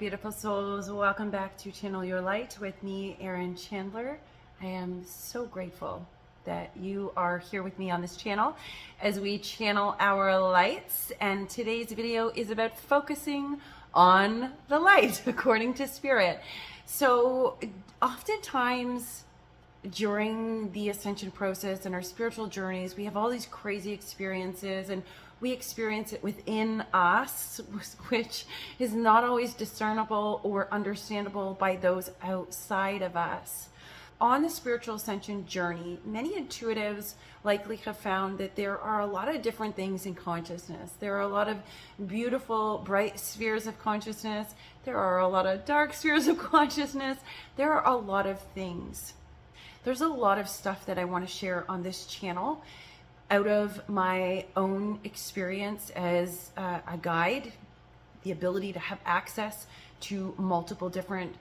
beautiful souls. Welcome back to Channel Your Light with me, Erin Chandler. I am so grateful that you are here with me on this channel as we channel our lights. And today's video is about focusing on the light according to Spirit. So oftentimes during the ascension process and our spiritual journeys, we have all these crazy experiences, and we experience it within us, which is not always discernible or understandable by those outside of us. On the spiritual ascension journey, many intuitives likely have found that there are a lot of different things in consciousness. There are a lot of beautiful, bright spheres of consciousness. There are a lot of dark spheres of consciousness. There are a lot of things. There's a lot of stuff that I want to share on this channel out of my own experience as a guide, the ability to have access to multiple different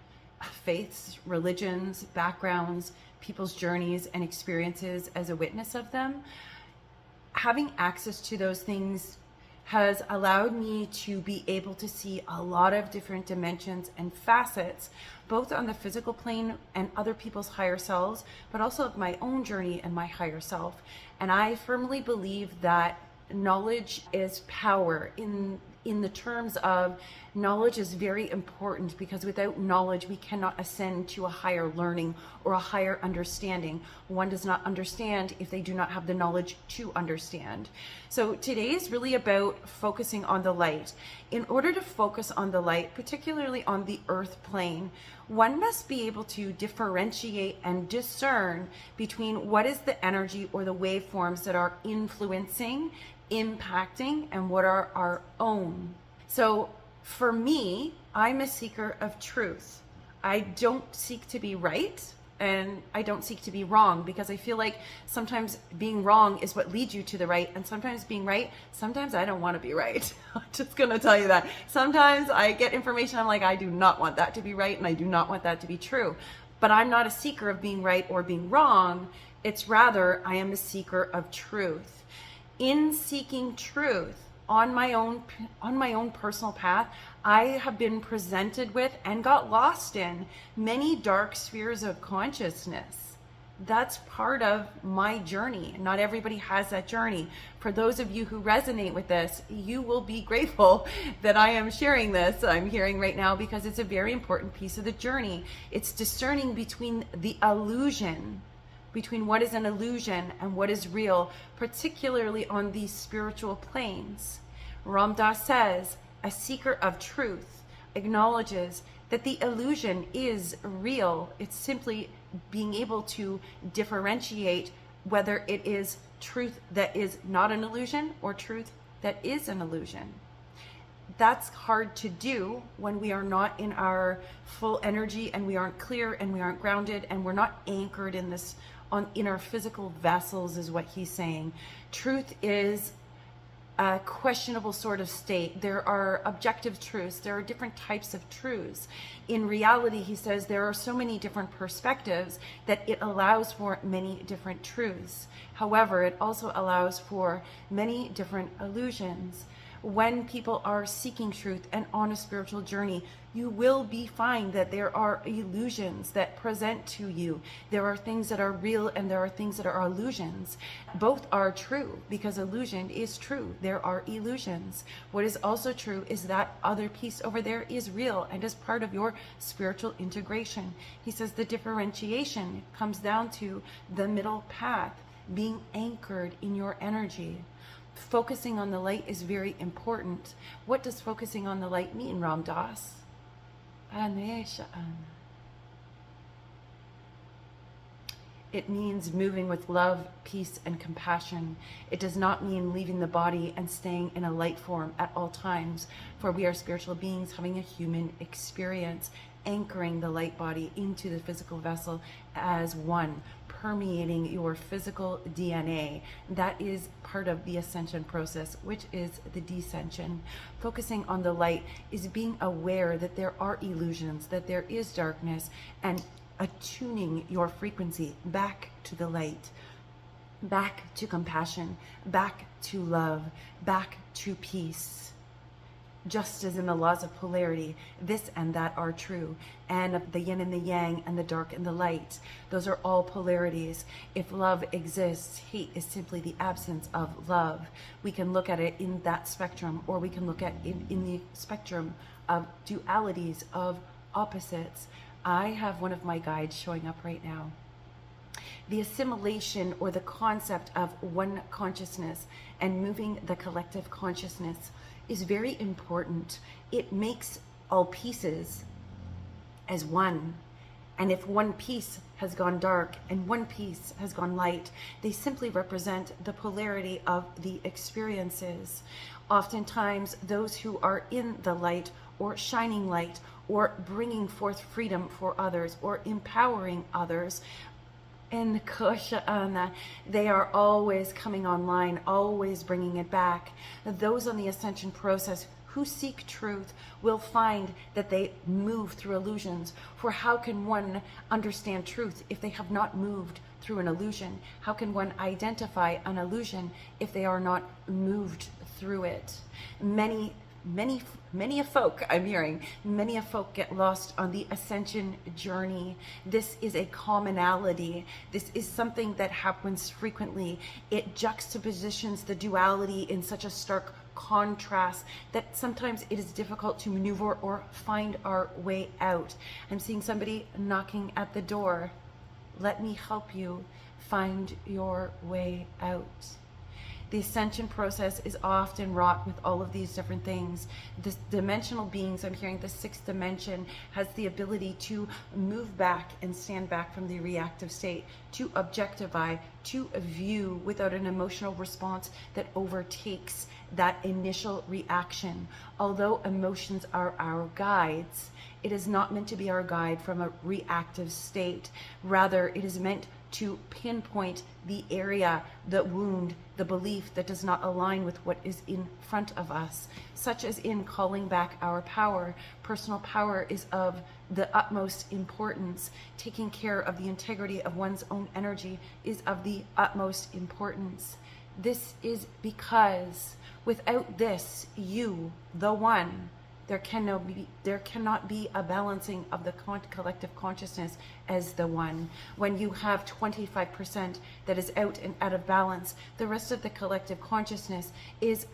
faiths, religions, backgrounds, people's journeys and experiences as a witness of them. Having access to those things has allowed me to be able to see a lot of different dimensions and facets, both on the physical plane and other people's higher selves, but also of my own journey and my higher self. And I firmly believe that knowledge is power in the terms of knowledge is very important, because without knowledge we cannot ascend to a higher learning or a higher understanding. One does not understand if they do not have the knowledge to understand. So today is really about focusing on the light. In order to focus on the light, particularly on the earth plane, one must be able to differentiate and discern between what is the energy or the waveforms that are influencing, impacting, and what are our own. So for me, I'm a seeker of truth. I don't seek to be right, and I don't seek to be wrong, because I feel like sometimes being wrong is what leads you to the right, and sometimes being right, sometimes I don't want to be right. I'm just gonna tell you that. Sometimes I get information, I'm like, I do not want that to be right, and I do not want that to be true. But I'm not a seeker of being right or being wrong. It's rather, I am a seeker of truth. In seeking truth on my own personal path, I have been presented with and got lost in many dark spheres of consciousness. That's part of my journey. Not everybody has that journey. For those of you who resonate with this, you will be grateful that I am sharing this. I'm hearing right now, because it's a very important piece of the journey. It's discerning between the illusion, between what is an illusion and what is real, particularly on these spiritual planes. Ram Dass says, a seeker of truth acknowledges that the illusion is real. It's simply being able to differentiate whether it is truth that is not an illusion or truth that is an illusion. That's hard to do when we are not in our full energy, and we aren't clear, and we aren't grounded, and we're not anchored in this in our physical vessels, is what he's saying. Truth is a questionable sort of state. There are objective truths. There are different types of truths. In reality, he says, there are so many different perspectives that it allows for many different truths. However, it also allows for many different illusions. When people are seeking truth and on a spiritual journey, you will find that there are illusions that present to you. There are things that are real and there are things that are illusions. Both are true, because illusion is true. There are illusions. What is also true is that other piece over there is real and is part of your spiritual integration. He says the differentiation comes down to the middle path, being anchored in your energy. Focusing on the light is very important. What does focusing on the light mean, Ram Dass? It means moving with love, peace, and compassion. It does not mean leaving the body and staying in a light form at all times, for we are spiritual beings having a human experience, anchoring the light body into the physical vessel as one, permeating your physical DNA. That is part of the ascension process, which is the descension. Focusing on the light is being aware that there are illusions, that there is darkness, and attuning your frequency back to the light, back to compassion, back to love, back to peace. Just as in the laws of polarity, this and that are true, and the yin and the yang, and the dark and the light, those are all polarities. If love exists, hate is simply the absence of love. We can look at it in that spectrum, or we can look at it in the spectrum of dualities, of opposites. I have one of my guides showing up right now. The assimilation, or the concept of one consciousness and moving the collective consciousness, is very important. It makes all pieces as one. And if one piece has gone dark and one piece has gone light, they simply represent the polarity of the experiences. Oftentimes, those who are in the light, or shining light, or bringing forth freedom for others, or empowering others, and they are always coming online, always bringing it back. Those on the ascension process who seek truth will find that they move through illusions. For how can one understand truth if they have not moved through an illusion? How can one identify an illusion if they are not moved through it? Many a folk, I'm hearing, many a folk get lost on the ascension journey. This is a commonality. This is something that happens frequently. It juxtapositions the duality in such a stark contrast that sometimes it is difficult to maneuver or find our way out. I'm seeing somebody knocking at the door. Let me help you find your way out. The ascension process is often wrought with all of these different things. The dimensional beings, I'm hearing the sixth dimension, has the ability to move back and stand back from the reactive state, to objectify, to view without an emotional response that overtakes that initial reaction. Although emotions are our guides, it is not meant to be our guide from a reactive state. Rather, it is meant to pinpoint the area, the wound, the belief that does not align with what is in front of us, such as in calling back our power. Personal power is of the utmost importance. Taking care of the integrity of one's own energy is of the utmost importance. This is because without this, you, the one, there cannot be a balancing of the collective consciousness as the one. When you have 25% that is out and out of balance, the rest of the collective consciousness is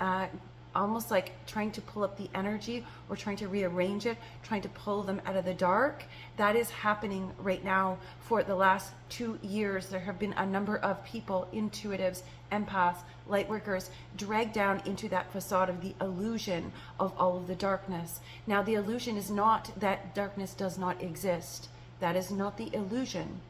almost like trying to pull up the energy, or trying to rearrange it, trying to pull them out of the dark. That is happening right now. For the last 2 years, there have been a number of people, intuitives, empaths, light workers, dragged down into that facade of the illusion of all of the darkness. Now, the illusion is not that darkness does not exist. That is not the illusion.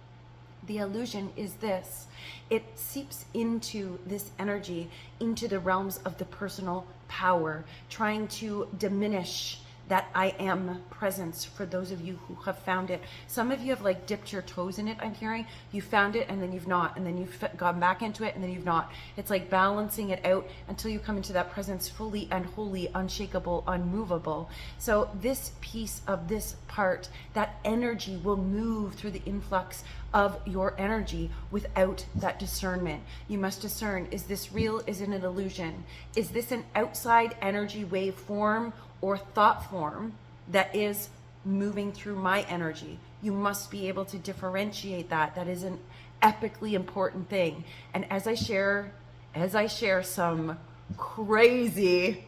The illusion is this: it seeps into this energy, into the realms of the personal power, trying to diminish that I am presence for those of you who have found it. Some of you have like dipped your toes in it, I'm hearing. You found it and then you've not, and then you've gone back into it and then you've not. It's like balancing it out until you come into that presence fully and wholly, unshakable, unmovable. So this piece of this part, that energy will move through the influx of your energy without that discernment. You must discern, is this real? Is it an illusion? Is this an outside energy wave form or thought form that is moving through my energy? You must be able to differentiate that. That is an epically important thing. And as I share some crazy,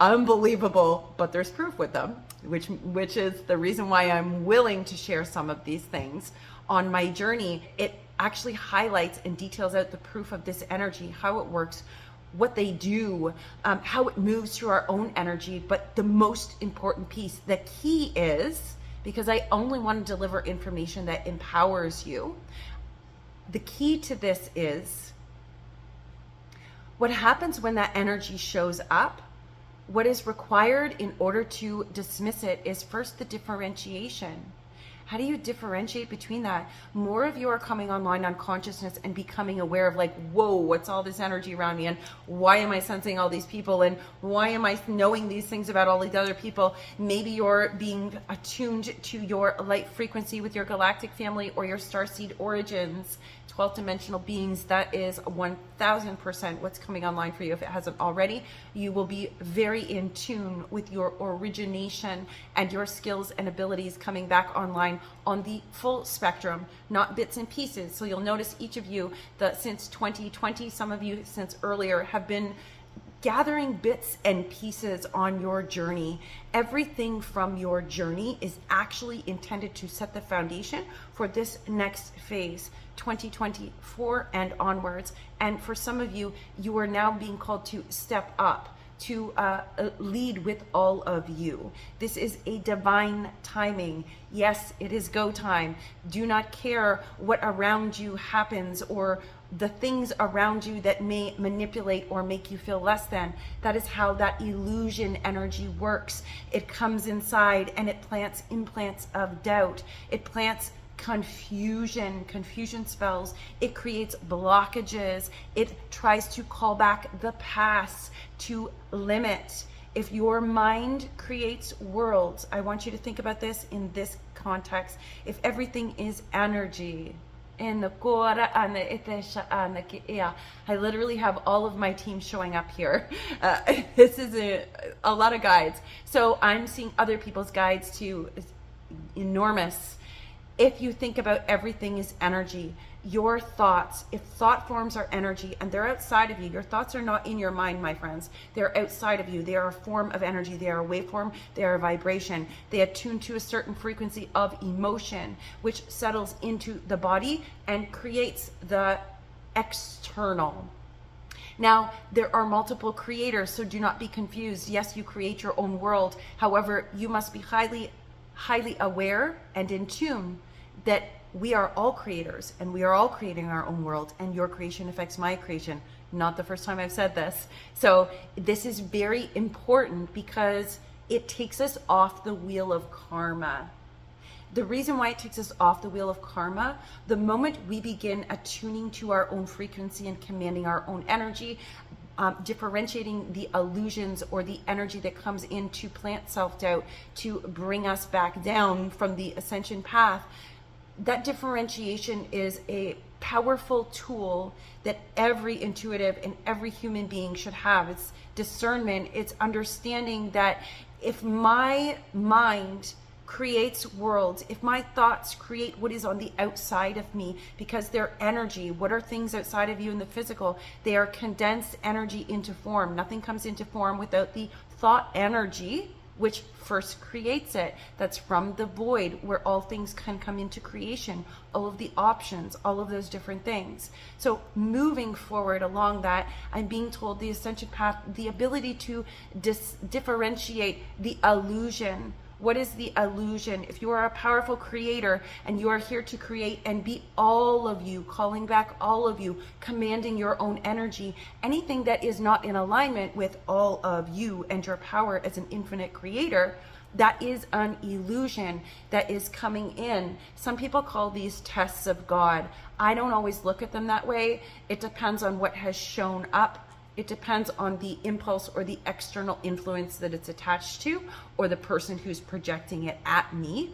unbelievable, but there's proof with them, which is the reason why I'm willing to share some of these things on my journey. It actually highlights and details out the proof of this energy, how it works, what they do, how it moves through our own energy. But the most important piece, the key is, because I only want to deliver information that empowers you, the key to this is what happens when that energy shows up. What is required in order to dismiss it is first the differentiation. How do you differentiate between that? More of you are coming online on consciousness and becoming aware of like, whoa, what's all this energy around me? And why am I sensing all these people? And why am I knowing these things about all these other people? Maybe you're being attuned to your light frequency with your galactic family or your starseed origins, 12th dimensional beings. That is 1000% what's coming online for you. If it hasn't already, you will be very in tune with your origination and your skills and abilities coming back online on the full spectrum, not bits and pieces. So you'll notice each of you that since 2020, some of you since earlier, have been gathering bits and pieces on your journey. Everything from your journey is actually intended to set the foundation for this next phase, 2024 and onwards. And for some of you, you are now being called to step up, to lead with all of you. This is a divine timing. Yes, it is go time. Do not care what around you happens or the things around you that may manipulate or make you feel less than. That is how that illusion energy works. It comes inside and it plants implants of doubt. It plants confusion spells. It creates blockages. It tries to call back the past, to limit. If your mind creates worlds, I want you to think about this in this context. If everything is energy, I literally have all of my team showing up here. This is a lot of guides. So I'm seeing other people's guides too. It's enormous. If you think about everything as energy, your thoughts, if thought forms are energy and they're outside of you, your thoughts are not in your mind, my friends. They're outside of you. They are a form of energy. They are a waveform. They are a vibration. They attune to a certain frequency of emotion, which settles into the body and creates the external. Now, there are multiple creators, so do not be confused. Yes, you create your own world. However, you must be highly aware and in tune that we are all creators and we are all creating our own world, and your creation affects my creation. Not the first time I've said this. So this is very important because it takes us off the wheel of karma. The reason why it takes us off the wheel of karma, the moment we begin attuning to our own frequency and commanding our own energy, differentiating the illusions or the energy that comes in to plant self-doubt, to bring us back down from the ascension path, that differentiation is a powerful tool that every intuitive and every human being should have. It's discernment. It's understanding that if my mind creates worlds, if my thoughts create what is on the outside of me, because they're energy. What are things outside of you in the physical? They are condensed energy into form. Nothing comes into form without the thought energy, which first creates it. That's from the void, where all things can come into creation, all of the options, all of those different things. So moving forward along that, I'm being told the ascension path, the ability to differentiate the illusion. What is the illusion? If you are a powerful creator and you are here to create and be all of you, calling back all of you, commanding your own energy, anything that is not in alignment with all of you and your power as an infinite creator, that is an illusion that is coming in. Some people call these tests of God. I don't always look at them that way. It depends on what has shown up. It depends on the impulse or the external influence that it's attached to, or the person who's projecting it at me.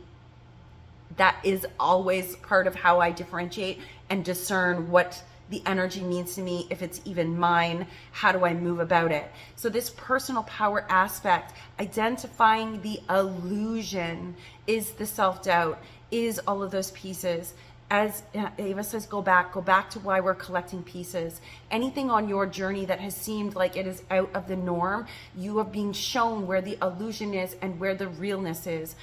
That is always part of how I differentiate and discern what the energy means to me, if it's even mine. How do I move about it? So this personal power aspect, identifying the illusion, is the self-doubt, is all of those pieces. As Ava says, go back to why we're collecting pieces. Anything on your journey that has seemed like it is out of the norm, you are being shown where the illusion is and where the realness is.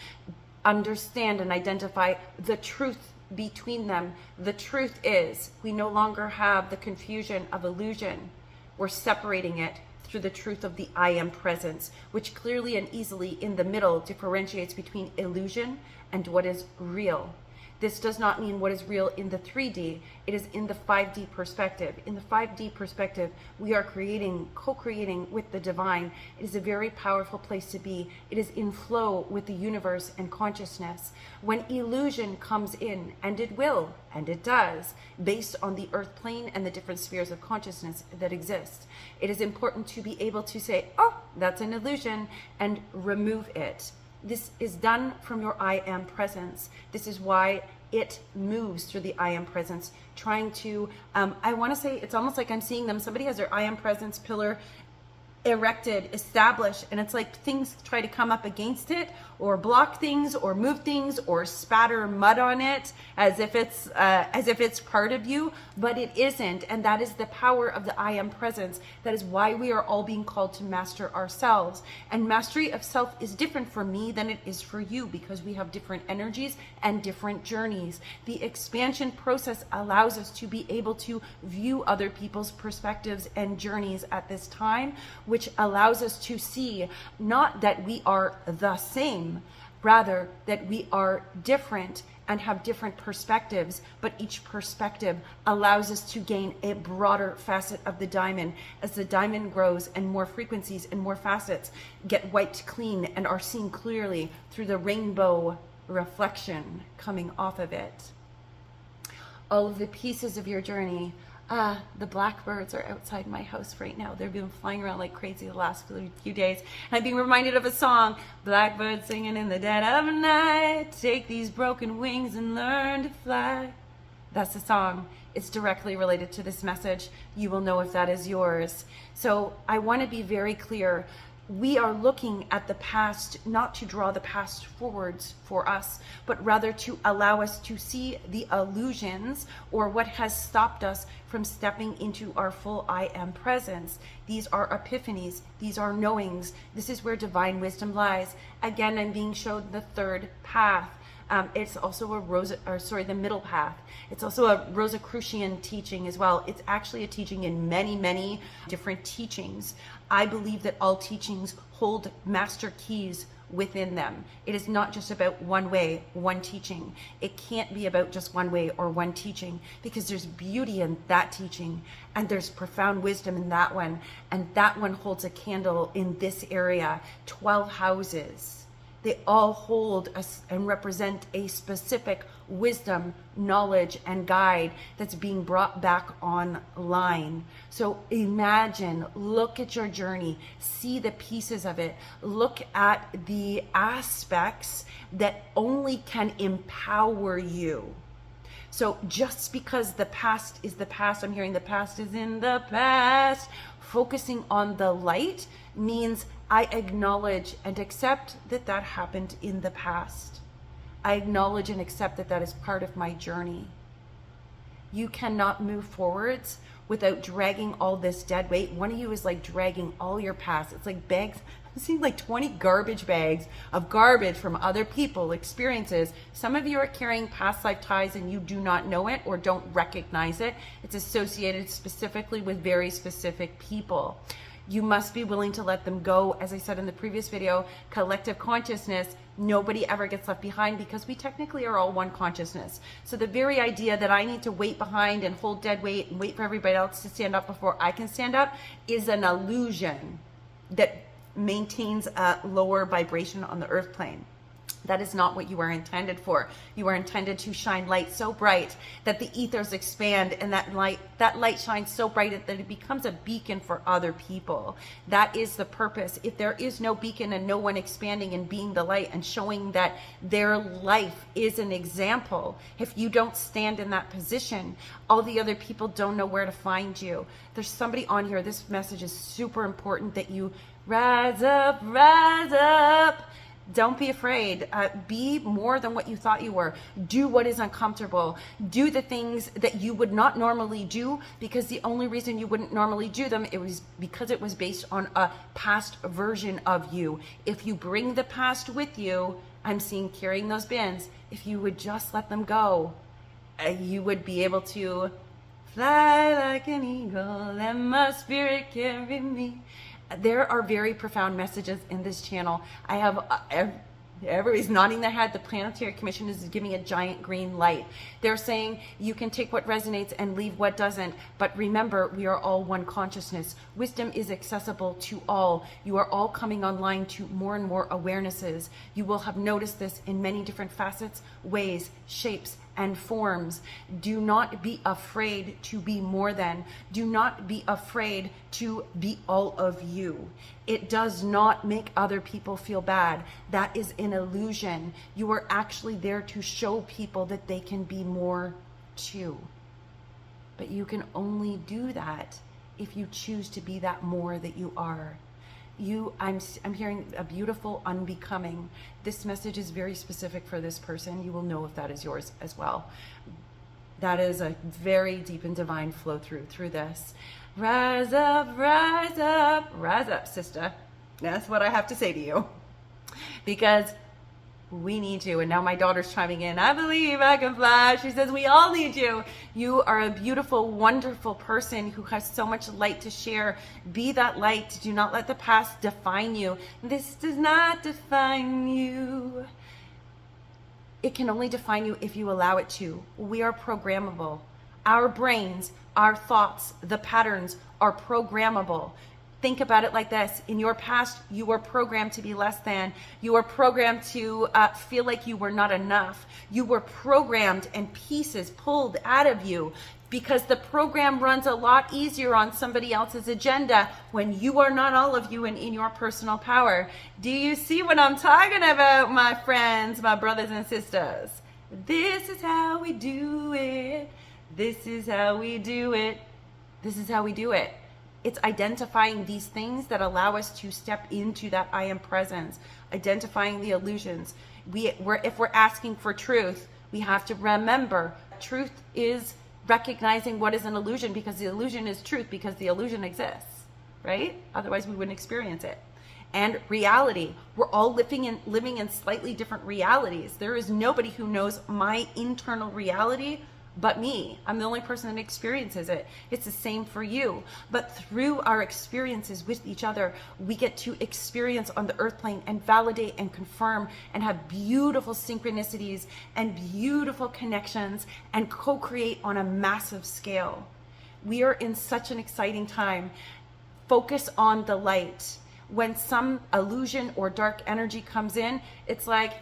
Understand and identify the truth between them. The truth is, we no longer have the confusion of illusion. We're separating it through the truth of the I am presence, which clearly and easily in the middle differentiates between illusion and what is real. This does not mean what is real in the 3D. It is in the 5D perspective. In the 5D perspective, we are creating, co-creating with the divine. It is a very powerful place to be. It is in flow with the universe and consciousness. When illusion comes in, and it will, and it does, based on the earth plane and the different spheres of consciousness that exist, it is important to be able to say, oh, that's an illusion, and remove it. This is done from your I am presence. This is why it moves through the I am presence, trying to, I want to say, it's almost like I'm seeing them. Somebody has their I am presence pillar erected, established, and it's like things try to come up against it or block things or move things or spatter mud on it as if it's part of you, but it isn't. And that is the power of the I am presence. That is why we are all being called to master ourselves. And mastery of self is different for me than it is for you, because we have different energies and different journeys. The expansion process allows us to be able to view other people's perspectives and journeys at this time, which allows us to see not that we are the same, rather that we are different and have different perspectives, but each perspective allows us to gain a broader facet of the diamond. As the diamond grows and more frequencies and more facets get wiped clean and are seen clearly through the rainbow reflection coming off of it. All of the pieces of your journey. The blackbirds are outside my house right now. They've been flying around like crazy the last few days. And I'm being reminded of a song, blackbirds singing in the dead of night, take these broken wings and learn to fly. That's the song. It's directly related to this message. You will know if that is yours. So I want to be very clear. We are looking at the past, not to draw the past forwards for us, but rather to allow us to see the illusions or what has stopped us from stepping into our full I am presence. These are epiphanies. These are knowings. This is where divine wisdom lies. Again, I'm being showed the third path. It's also the middle path. It's also a Rosicrucian teaching as well. It's actually a teaching in many, many different teachings. I believe that all teachings hold master keys within them. It is not just about one way, one teaching. It can't be about just one way or one teaching, because there's beauty in that teaching and there's profound wisdom in that one. And that one holds a candle in this area, 12 houses. They all hold us and represent a specific wisdom, knowledge, and guide that's being brought back online. So imagine, look at your journey, see the pieces of it, look at the aspects that only can empower you. So just because the past is the past, I'm hearing the past is in the past, focusing on the light means I acknowledge and accept that that happened in the past. I acknowledge and accept that that is part of my journey. You cannot move forwards without dragging all this dead weight. One of you is like dragging all your past. It's like bags. I'm seeing like 20 garbage bags of garbage from other people, experiences. Some of you are carrying past life ties and you do not know it or don't recognize it. It's associated specifically with very specific people. You must be willing to let them go. As I said in the previous video, collective consciousness, nobody ever gets left behind, because we technically are all one consciousness. So the very idea that I need to wait behind and hold dead weight and wait for everybody else to stand up before I can stand up is an illusion that maintains a lower vibration on the earth plane. That is not what you are intended for. You are intended to shine light so bright that the ethers expand, and that light shines so bright that it becomes a beacon for other people. That is the purpose. If there is no beacon and no one expanding and being the light and showing that their life is an example, if you don't stand in that position, all the other people don't know where to find you. There's somebody on here. This message is super important, that you rise up, rise up. Don't be afraid. Be more than what you thought you were. Do what is uncomfortable. Do the things that you would not normally do, because the only reason you wouldn't normally do them, it was because it was based on a past version of you. If you bring the past with you, I'm seeing carrying those bins, if you would just let them go, you would be able to fly like an eagle, let my spirit carry me. There are very profound messages in this channel. I have Everybody's nodding their head. The Planetary Commission is giving a giant green light. They're saying you can take what resonates and leave what doesn't. But remember, we are all one consciousness. Wisdom is accessible to all. You are all coming online to more and more awarenesses. You will have noticed this in many different facets, ways, shapes, and forms. Do not be afraid to be more than. Do not be afraid to be all of you. It does not make other people feel bad. That is an illusion. You are actually there to show people that they can be more too. But you can only do that if you choose to be that more that you are. I'm hearing a beautiful unbecoming. This message is very specific for this person. You will know if that is yours as well. That is a very deep and divine flow through this. Rise up, rise up, rise up, sister. That's what I have to say to you. Because we need you. And now my daughter's chiming in. I believe I can fly. She says, we all need you. You are a beautiful, wonderful person who has so much light to share. Be that light. Do not let the past define you. This does not define you. It can only define you if you allow it to. We are programmable. Our brains, our thoughts, the patterns are programmable. Think about it like this. In your past, you were programmed to be less than. You were programmed to feel like you were not enough. You were programmed and pieces pulled out of you because the program runs a lot easier on somebody else's agenda when you are not all of you and in your personal power. Do you see what I'm talking about, my friends, my brothers and sisters? This is how we do it. This is how we do it. This is how we do it. It's identifying these things that allow us to step into that I am presence, identifying the illusions. If we're asking for truth, we have to remember truth is recognizing what is an illusion, because the illusion is truth, because the illusion exists, right? Otherwise we wouldn't experience it. And reality, we're all living in slightly different realities. There is nobody who knows my internal reality but me. I'm the only person that experiences it. It's the same for you. But through our experiences with each other, we get to experience on the earth plane and validate and confirm and have beautiful synchronicities and beautiful connections and co-create on a massive scale. We are in such an exciting time. Focus on the light. When some illusion or dark energy comes in, it's like,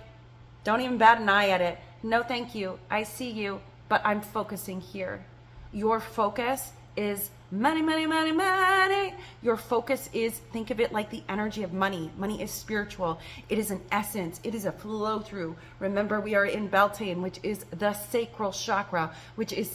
don't even bat an eye at it. No, thank you. I see you. But I'm focusing here. Your focus is money, money, money, money. Your focus is, think of it like the energy of money. Money is spiritual. It is an essence. It is a flow through. Remember, we are in Beltane, which is the sacral chakra, which is